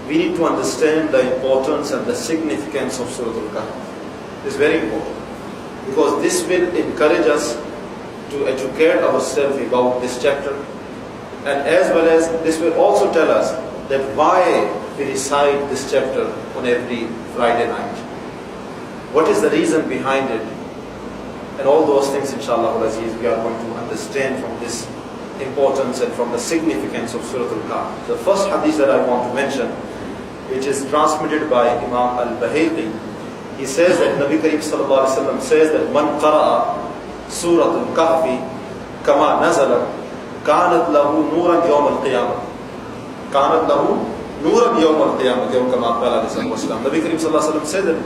we need to understand the importance and the significance of Surah Al-Kahf. It's very important, because this will encourage us to educate ourselves about this chapter, and as well as this will also tell us that why we recite this chapter on every Friday night. What is the reason behind it? And all those things, inshallah al-Aziz, we are going to understand from this importance and from the significance of Surah Al-Kahf. The first hadith that I want to mention, which is transmitted by Imam al-Bahaqi, he says that Nabi Kareem sallallahu alaihi wasallam says that man qara'a Surah Al-Kahfi kama nazala kanat lahu nuran yawm al-qiyamah. Kanat lahu nuran yawm al-qiyamah. Kama qala Rasulullah. Nabi Kareem sallallahu alaihi wasallam said that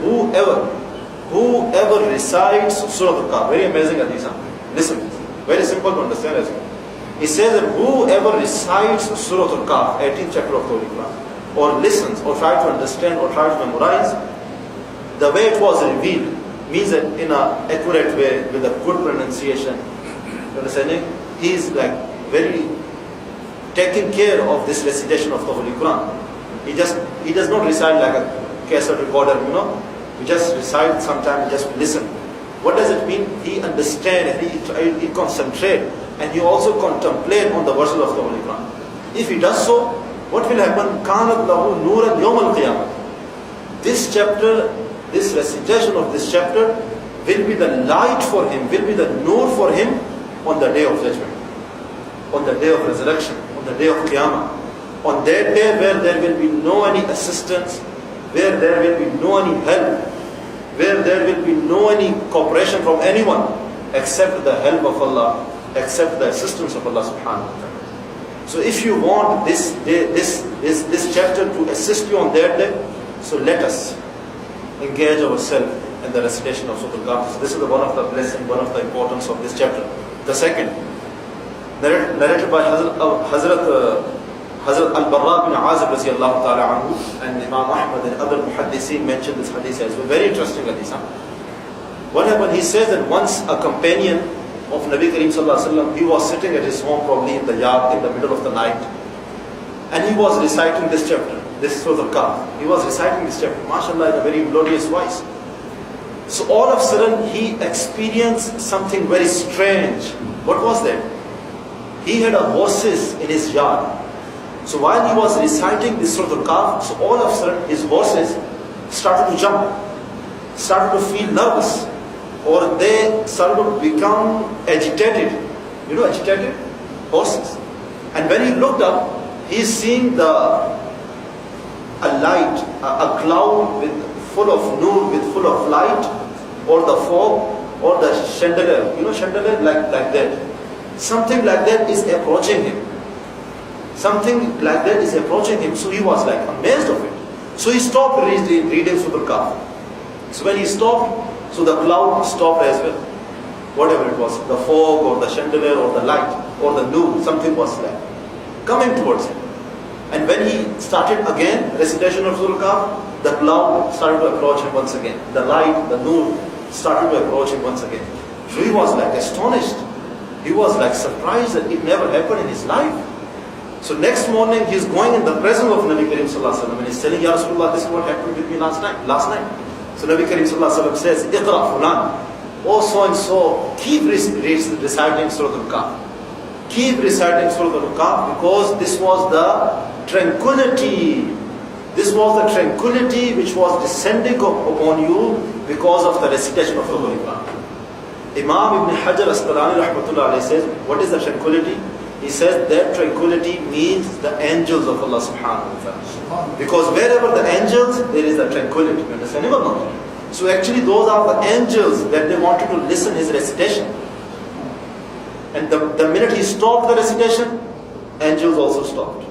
whoever recites Surah Al-Kahf, very amazing hadith. Listen, very simple to understand as well. He says that whoever recites Surah Al-Kahf, 18th chapter of the Holy Quran, or listens, or try to understand, or try to memorize, the way it was revealed, means that in an accurate way, with a good pronunciation, you understanding? He is like very taking care of this recitation of the Holy Quran. He does not recite like a cassette recorder, He just recite sometimes, just listen. What does it mean? He understands, he concentrates, and he also contemplate on the verses of the Holy Quran. If he does so, what will happen? Kanat lahu nuran yawm al-qiyamah. This chapter, this recitation of this chapter will be the light for him, will be the nur for him on the day of judgment, on the day of resurrection, on the day of Qiyamah. On that day where there will be no any assistance, where there will be no any help, where there will be no any cooperation from anyone except the help of Allah, except the assistance of Allah subhanahu wa ta'ala. So if you want this chapter to assist you on that day, so let us engage ourselves in the recitation of Surah Al-Kahf. So this is one of the blessing, one of the importance of this chapter. The second, narrated by Hazrat Al-Barra bin Azib radiallahu ta'ala anhu, and Imam Ahmad and other muhaddithin mentioned this hadith as well. Very interesting hadith. What happened? He says that once a companion of Nabi Kareem sallallahu alaihi wasallam, he was sitting at his home, probably in the yard in the middle of the night, and he was reciting this chapter, this Surah Al-Kahf. He was reciting this chapter, mashallah, in a very melodious voice. So all of a sudden he experienced something very strange. What was that? He had a horses in his yard. So while he was reciting this Surah Al-Kahf, so all of a sudden his horses started to jump, started to feel nervous, or they started to become agitated. Agitated horses. And when he looked up, he is seeing a light, a cloud full of nur, with full of light, or the fog, or the chandelier. Chandelier like that. Something like that is approaching him. Something like that is approaching him. So he was like amazed of it. So he stopped reading Surah Al-Kahf. So when he stopped, so the cloud stopped as well. Whatever it was, the fog or the chandelier or the light or the nur, something was like coming towards him. And when he started again recitation of Surah Al-Kahf, the cloud started to approach him once again. The light, the nur started to approach him once again. So he was like astonished. He was like surprised that it never happened in his life. So next morning he is going in the presence of Nabi Kareem sallallahu alaihi wasallam and he's telling, Ya Rasulullah, this is what happened with me last night. So Nabi Kareem sallallahu alaihi wasallam says, Iqra fulan, oh so and so, keep reciting Surah Al-Kahf. Keep reciting Surah Al-Kahf, because this was the tranquility. This was the tranquility which was descending upon you because of the recitation of the Holy Quran. Imam Ibn Hajar Asqalani rahmatullah alayhi says, what is the tranquility? He says that tranquility means the angels of Allah subhanahu wa ta'ala. Because wherever the angels, there is a tranquility. You understand or not? So actually those are the angels that they wanted to listen his recitation. And the minute he stopped the recitation, angels also stopped.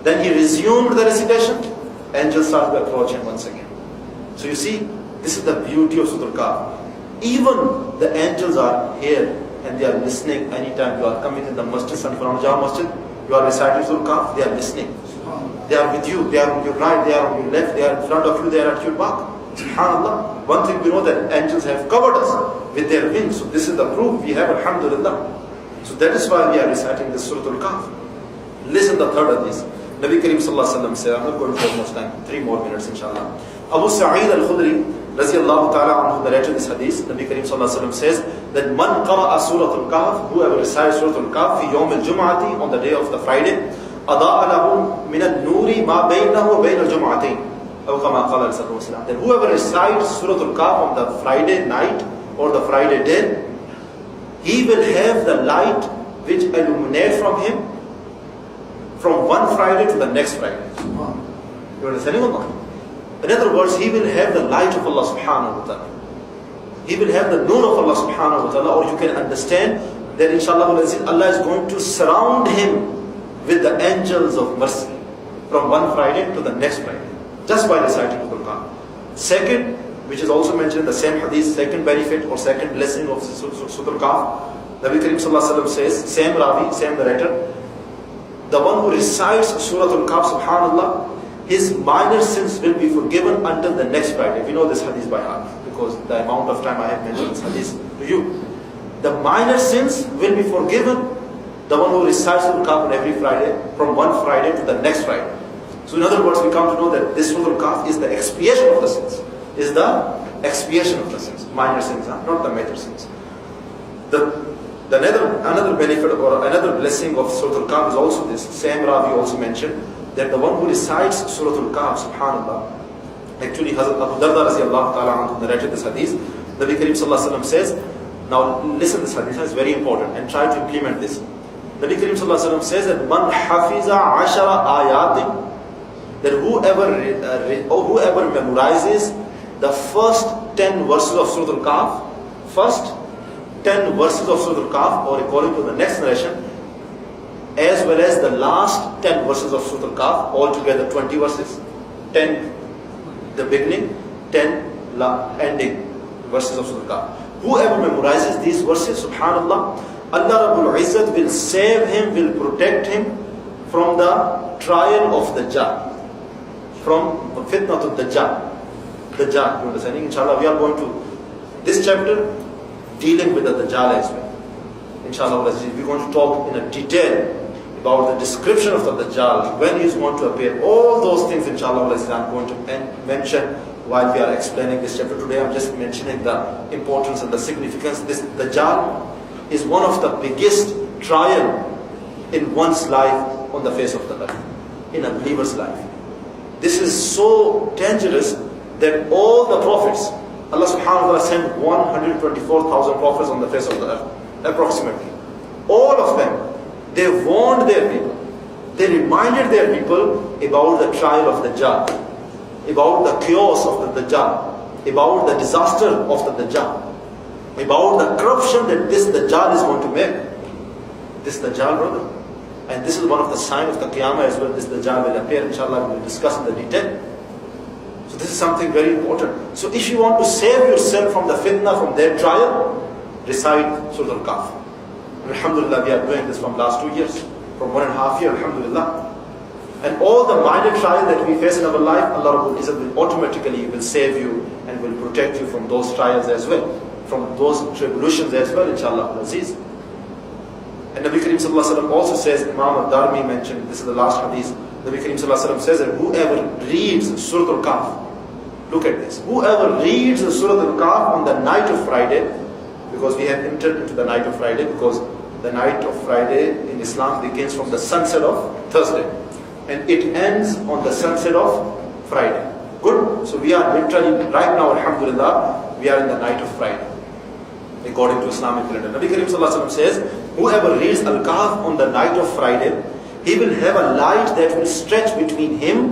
Then he resumed the recitation, angels started to approach him once again. So you see, this is the beauty of Surah Al-Kahf. Even the angels are here and they are listening. Anytime you are coming in the Mosque, Fernando, Jama Mosque, you are reciting Surah Kahf, they are listening. They are with you, they are on your right, they are on your left, they are in front of you, they are at your back. SubhanAllah. One thing we know, that angels have covered us with their wings. So this is the proof we have, alhamdulillah. So that is why we are reciting this Surah Al-Kahf. Listen the third hadith. Nabi Kareem sallallahu alaihi wasallam said, I'm not going to take much time, 3 more minutes inshallah. Abu Sa'id al-Khudri Raziyallahu ta'ala anhu narrated this hadith. Nabi Kareem sallallahu alaihi wasallam says that man qara'a Surah Al-Kahf, whoever recites Surah Al-Kahf fi yawm al-jum'ati, on the day of the Friday, ada'a lahu min al-nuri ma baynahu wa bayn al-jum'atayn, aw kama qala sallallahu alaihi wasallam. Then whoever recites Surah Al-Kahf on the Friday night or the Friday day, he will have the light which illuminates from him from one Friday to the next Friday. You understanding or not? In other words, he will have the light of Allah subhanahu wa ta'ala. He will have the nur of Allah subhanahu wa ta'ala, or you can understand that inshallah Allah is going to surround him with the angels of mercy from one Friday to the next Friday, just by reciting the Quran. Second, which is also mentioned in the same hadith, second benefit or second blessing of Surah Kahf, Nabi Kareem sallallahu alaihi wasallam says, same Ravi, same narrator, the one who recites Surah Al-Kahf, subhanallah, his minor sins will be forgiven until the next Friday. We know this hadith by heart because the amount of time I have mentioned this hadith to you. The minor sins will be forgiven, the one who recites Surah Al-Kahf on every Friday, from one Friday to the next Friday. So in other words, we come to know that this Surah Al-Kahf is the expiation of the sins. Is the expiation of the sins. Minor sins, not the major sins. Another benefit or another blessing of Surah Al-Kahf is also this. Same Ravi also mentioned that the one who recites Surah Al-Kahf, subhanallah, actually Hazrat Abu Darda Raziyallahu ta'ala anhu narrated this hadith. Nabi Kareem sallallahu alaihi wasallam says, now listen to this hadith, it's very important, and try to implement this. Nabi Kareem sallallahu alaihi wasallam says that man hafiza ashara ayatin, that whoever memorizes the first 10 verses of Surah Al-Kahf, first 10 verses of Surah Al-Kahf, or according to the next narration, as well as the last 10 verses of Surah Al-Kahf, altogether 20 verses, 10 the beginning, 10 ending verses of Surah Al-Kahf. Whoever memorizes these verses, subhanallah, Allah Rabbul Izzat will save him, will protect him from the trial of the Dajjal, from fitna to the Dajjal. The Dajjal, you understanding? Inshallah, we are going to this chapter dealing with the Dajjal as well. Inshallah, we're going to talk in a detail about the description of the Dajjal, when he is going to appear, all those things inshallah I'm going to mention while we are explaining this chapter. Today I'm just mentioning the importance and the significance. This Dajjal is one of the biggest trial in one's life on the face of the earth, in a believer's life. This is so dangerous that all the prophets, Allah subhanahu wa ta'ala sent 124,000 prophets on the face of the earth, approximately. All of them, they warned their people. They reminded their people about the trial of the Dajjal, about the chaos of the Dajjal, about the disaster of the Dajjal, about the corruption that this Dajjal is going to make. This Dajjal, brother. And this is one of the signs of the Qiyamah as well. This Dajjal will appear, inshallah, we will discuss in the detail. So this is something very important. So if you want to save yourself from the fitna, from their trial, recite Surah Al-Kahf. Alhamdulillah, we are doing this from last 2 years, from 1.5 years, alhamdulillah. And all the minor trials that we face in our life, Allah Rabbul Izzat will automatically save you and will protect you from those trials as well, from those tribulations as well, inshallah al-Aziz. And Nabi Kareem sallallahu alaihi wasallam also says, Imam al-Darmi mentioned, this is the last hadith, Nabi Kareem sallallahu alaihi wasallam says that whoever reads Surah Al-Kahf, look at this, whoever reads Surah Al-Kahf on the night of Friday, because we have entered into the night of Friday, because the night of Friday in Islam begins from the sunset of Thursday and it ends on the sunset of Friday. Good? So we are literally, right now, alhamdulillah, we are in the night of Friday, according to Islamic calendar. Nabi Kareem sallallahu alaihi wasallam says, whoever reads Al-Kahf on the night of Friday, he will have a light that will stretch between him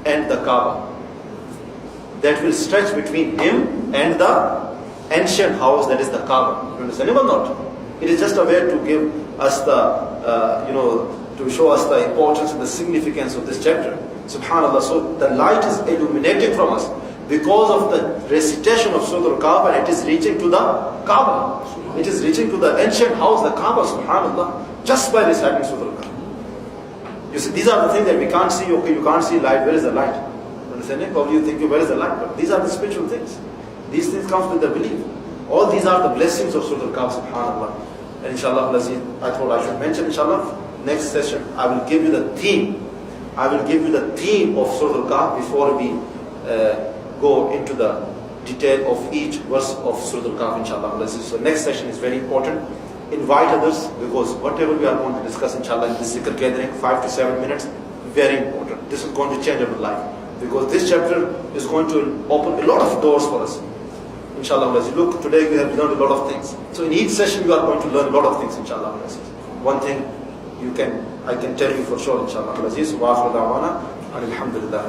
and the Kaaba. That will stretch between him and the ancient house, that is the Kaaba. You understand or not? It is just a way to give us the, to show us the importance and the significance of this chapter. Subhanallah. So the light is illuminated from us because of the recitation of Surah Al-Kahf, and it is reaching to the Kaaba. It is reaching to the ancient house, the Kaaba, subhanallah, just by reciting Surah Al-Kahf. You see, these are the things that we can't see. Okay, you can't see light. Where is the light? Understand? Probably you think, where is the light? But these are the spiritual things. These things come with the belief. All these are the blessings of Surah Al-Kahf, subhanallah. And inshallah, I thought I should mention, inshallah, next session, I will give you the theme I will give you the theme of Surah Al-Kahf before we go into the detail of each verse of Surah Al-Kahf, inshallah. So next session is very important. Invite others, because whatever we are going to discuss, inshallah, in this zikr gathering, 5 to 7 minutes, very important. This is going to change our life, because this chapter is going to open a lot of doors for us. Inshallah. Look, today we have learned a lot of things. So in each session you are going to learn a lot of things, inshallah. One thing I can tell you for sure, inshallah. Wa akhiru da'wana, alhamdulillah.